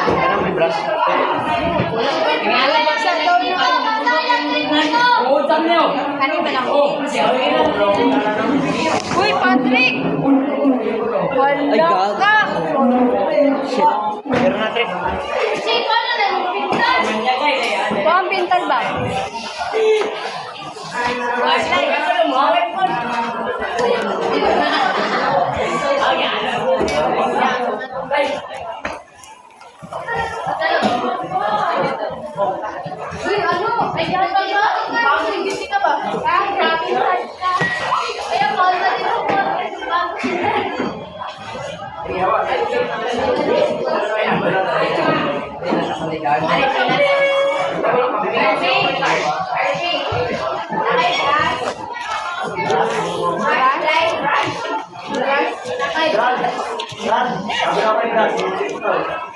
Kaya may brush. Uy, Patrick! Ay, Wala God. ka! Shit. Meron na trip. Buang pintal ba? Uy, ano? Ay, gano'n ba? Bakit hindi ka ba? Ah, grabe ka. Kaya mahal na din ako. Run! Run!